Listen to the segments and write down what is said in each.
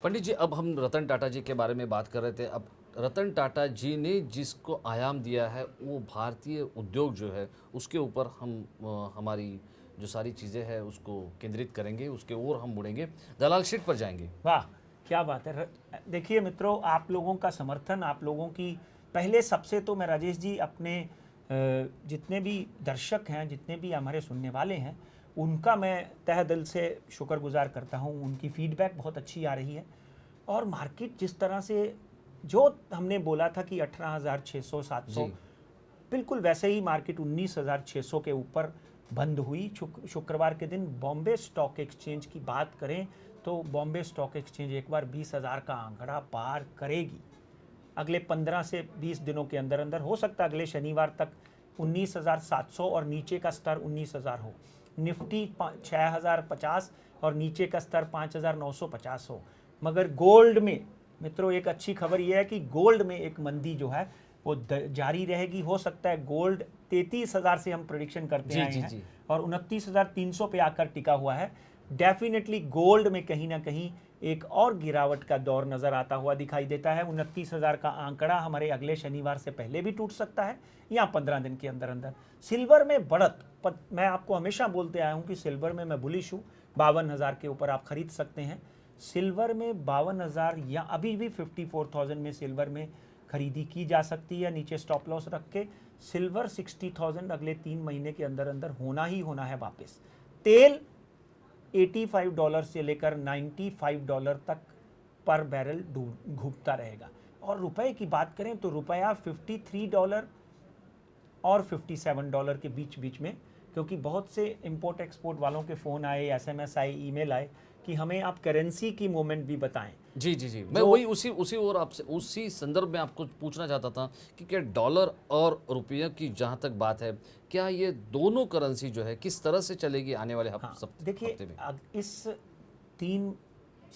पंडित जी, अब हम रतन टाटा जी के बारे में बात कर रहे थे। अब रतन टाटा जी ने जिसको आयाम दिया है वो भारतीय उद्योग जो है उसके ऊपर हम हमारी जो सारी चीज़ें हैं उसको केंद्रित करेंगे, उसके ओर हम मुड़ेंगे, दलाल शीट पर जाएंगे। वाह, क्या बात है। देखिए मित्रों, आप लोगों का समर्थन, आप लोगों की पहले सबसे तो मैं राजेश जी अपने जितने भी दर्शक हैं, जितने भी हमारे सुनने वाले हैं, उनका मैं तहे दिल से शुक्रगुजार करता हूं। उनकी फीडबैक बहुत अच्छी आ रही है और मार्केट जिस तरह से जो हमने बोला था कि 18,600 700, जी बिल्कुल वैसे ही मार्केट 19,600 के ऊपर बंद हुई। शुक्रवार के दिन बॉम्बे स्टॉक एक्सचेंज की बात करें तो बॉम्बे स्टॉक एक्सचेंज एक बार 20,000 का आंकड़ा पार करेगी। अगले 15 से 20 दिनों के अंदर अंदर, हो सकता है अगले शनिवार तक 19,700 और नीचे का स्तर 19,000 हो। निफ्टी 6,050 और नीचे का स्तर 5,950 हो। मगर गोल्ड में मित्रों एक अच्छी खबर यह है कि गोल्ड में एक मंदी जो है वो जारी रहेगी। हो सकता है गोल्ड 33,000 से हम प्रोडिक्शन करते जी आए जी हैं जी। और 29,300 पे आकर टिका हुआ है। डेफिनेटली गोल्ड में कहीं ना कहीं एक और गिरावट का दौर नजर आता हुआ दिखाई देता है। 29,000 का आंकड़ा हमारे अगले शनिवार से पहले भी टूट सकता है या 15 दिन के अंदर अंदर। सिल्वर में बढ़त, मैं आपको हमेशा बोलते आया हूं कि सिल्वर में मैं बुलिश हूं। 52,000 के ऊपर आप खरीद सकते हैं। सिल्वर में 52,000 या अभी भी 54,000 में सिल्वर में खरीदी की जा सकती है नीचे स्टॉप लॉस रख के। सिल्वर 60,000 अगले 3 महीने के अंदर अंदर होना ही होना है वापस। तेल $85 से लेकर $95 तक पर बैरल घूमता रहेगा। और रुपए की बात करें तो रुपया $53 और $57 के बीच बीच में, क्योंकि बहुत से इंपोर्ट एक्सपोर्ट वालों के फ़ोन आए, एसएमएस आए, ईमेल आए कि हमें आप करेंसी की मूवमेंट भी बताएं। जी जी जी, मैं जो वही उसी उसी और आपसे उसी संदर्भ में आपको पूछना चाहता था कि क्या डॉलर और रुपये की जहाँ तक बात है, क्या ये दोनों करेंसी जो है किस तरह से चलेगी आने वाले हाँ, देखिए हफ्ते में? इस 3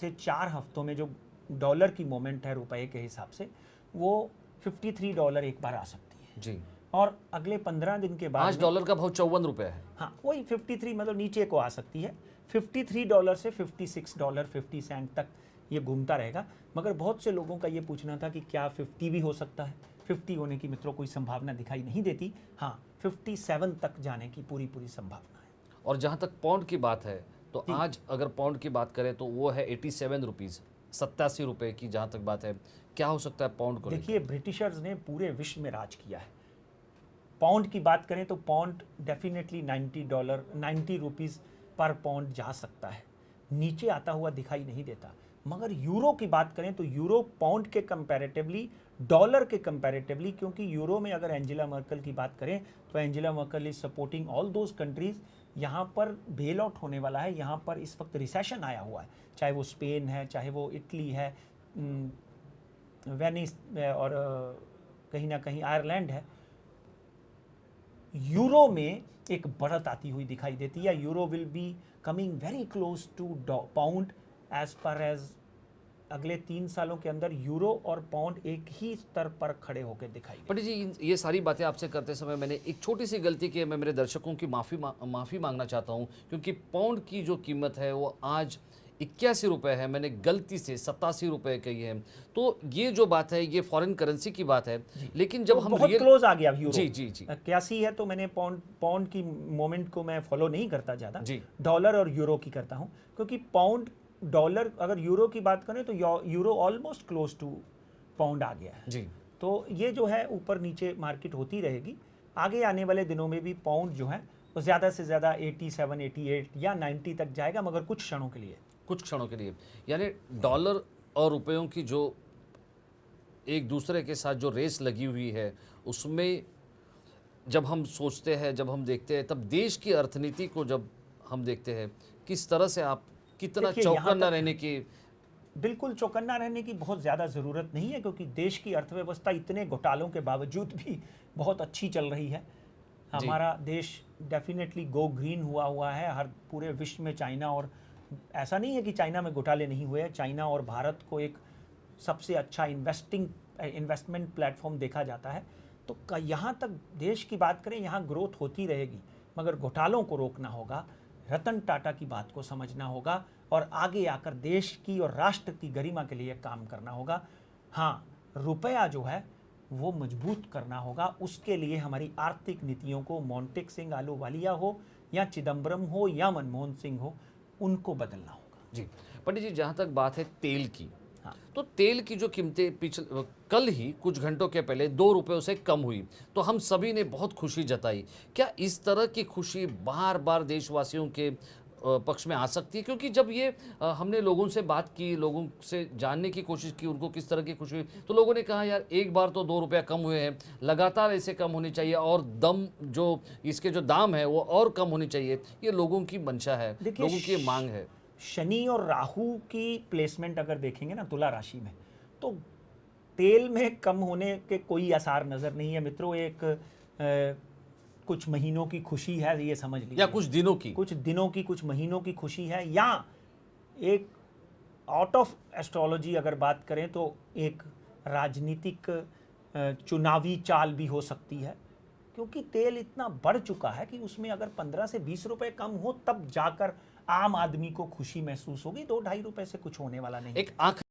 से 4 हफ्तों में जो डॉलर की मोमेंट है रुपए के हिसाब से, वो $53 एक बार आ सकती है। जी, और अगले 15 दिन के बाद आज में, डॉलर का भाव 54 रुपये है। हाँ वही 53 मतलब नीचे को आ सकती है। $53 से $56.50 तक ये घूमता रहेगा। मगर बहुत से लोगों का ये पूछना था कि क्या 50 भी हो सकता है। 50 होने की मित्रों कोई संभावना दिखाई नहीं देती। हाँ, 57 तक जाने की पूरी पूरी संभावना है। और जहाँ तक पाउंड की बात है तो जी, आज अगर पाउंड की बात करें तो वो है 87 रुपीज़, 87 रुपये की जहाँ तक बात है। क्या हो सकता है पाउंड को देखिए लेकर? ब्रिटिशर्स ने पूरे विश्व में राज किया है। पाउंड की बात करें तो पाउंड डेफिनेटली ₹90 पर पाउंड जा सकता है। नीचे आता हुआ दिखाई नहीं देता। मगर यूरो की बात करें तो यूरो पाउंड के कंपैरेटिवली, डॉलर के कंपैरेटिवली, क्योंकि यूरो में अगर एंजेला मर्कल की बात करें तो Angela Merkel is supporting all those countries. यहाँ पर बेल आउट होने वाला है। यहाँ पर इस वक्त रिसेशन आया हुआ है, चाहे वो स्पेन है, चाहे वो इटली है, वेनिस और कहीं ना कहीं आयरलैंड है। यूरो में एक बढ़त आती हुई दिखाई देती है। Euro will be coming very close to pound as पर एज अगले 3 सालों के अंदर यूरो और पाउंड एक ही स्तर पर खड़े होकर दिखाई पंडित जी, देंगे। ये सारी बातें आपसे करते समय मैंने एक छोटी सी गलती की है। मैं मेरे दर्शकों की माफ़ी मांगना चाहता हूँ, क्योंकि पाउंड की जो कीमत है वो आज 81 रुपये है। मैंने गलती से 87 रुपये कही है। तो ये जो बात है ये फॉरेन करेंसी की बात है, जी, लेकिन तो जब हम बहुत रियल। क्लोज आ गया यूरो। जी जी जी 81 है तो मैंने पाउंड पाउंड की मोमेंट को मैं फॉलो नहीं करता ज़्यादा। जी डॉलर और यूरो की करता हूँ, क्योंकि पाउंड, डॉलर, अगर यूरो की बात करें तो euro almost close to pound आ गया है। जी। तो ये जो है ऊपर नीचे मार्केट होती रहेगी। आगे आने वाले दिनों में भी पाउंड जो है वो ज़्यादा से ज़्यादा 87, 88 या 90 तक जाएगा, मगर कुछ क्षणों के लिए। कुछ क्षणों के लिए, यानी डॉलर और रुपयों की जो एक दूसरे के साथ जो रेस लगी हुई है उसमें जब हम सोचते हैं, जब हम देखते हैं, तब देश की अर्थनीति को जब हम देखते हैं, किस तरह से आप कितना देखिए यहाँ चौकन्ना तक रहने की। बिल्कुल चौकन्ना रहने की बहुत ज़्यादा ज़रूरत नहीं है, क्योंकि देश की अर्थव्यवस्था इतने घोटालों के बावजूद भी बहुत अच्छी चल रही है। जी हमारा देश डेफिनेटली गो ग्रीन हुआ है हर पूरे विश्व में। चाइना, और ऐसा नहीं है कि चाइना में घोटाले नहीं हुए हैं, चाइना और भारत को एक सबसे अच्छा इन्वेस्टमेंट प्लेटफॉर्म देखा जाता है। तो यहाँ तक देश की बात करें, यहाँ ग्रोथ होती रहेगी, मगर घोटालों को रोकना होगा, रतन टाटा की बात को समझना होगा और आगे आकर देश की और राष्ट्र की गरिमा के लिए काम करना होगा। हाँ, रुपया जो है वो मजबूत करना होगा, उसके लिए हमारी आर्थिक नीतियों को मोंटेक सिंह आलूवालिया हो या चिदम्बरम हो या मनमोहन सिंह हो, उनको बदलना होगा। जी पंडित जी, जहाँ तक बात है तेल की, हाँ। तो तेल की जो कीमतें कल ही कुछ घंटों के पहले 2 रुपयों से कम हुई, तो हम सभी ने बहुत खुशी जताई। क्या इस तरह की खुशी बार बार देशवासियों के पक्ष में आ सकती है? क्योंकि जब ये हमने लोगों से बात की, लोगों से जानने की कोशिश की उनको किस तरह की खुशी हुई, तो लोगों ने कहा यार एक बार तो 2 रुपया कम हुए हैं, लगातार ऐसे कम होने चाहिए और दम जो इसके जो दाम है वो और कम होने चाहिए। ये लोगों की मंशा है, देखिए, लोगों की ये मांग है। शनि और राहु की प्लेसमेंट अगर देखेंगे ना तुला राशि में, तो तेल में कम होने के कोई आसार नजर नहीं है मित्रों। एक कुछ महीनों की खुशी है, ये समझ लीजिए, या कुछ दिनों की, कुछ दिनों की, कुछ महीनों की खुशी है, या एक आउट ऑफ एस्ट्रोलॉजी अगर बात करें तो एक राजनीतिक चुनावी चाल भी हो सकती है, क्योंकि तेल इतना बढ़ चुका है कि उसमें अगर 15 से 20 रुपए कम हो तब जाकर आम आदमी को खुशी महसूस होगी। 2-2.5 रुपए से कुछ होने वाला नहीं। एक आंख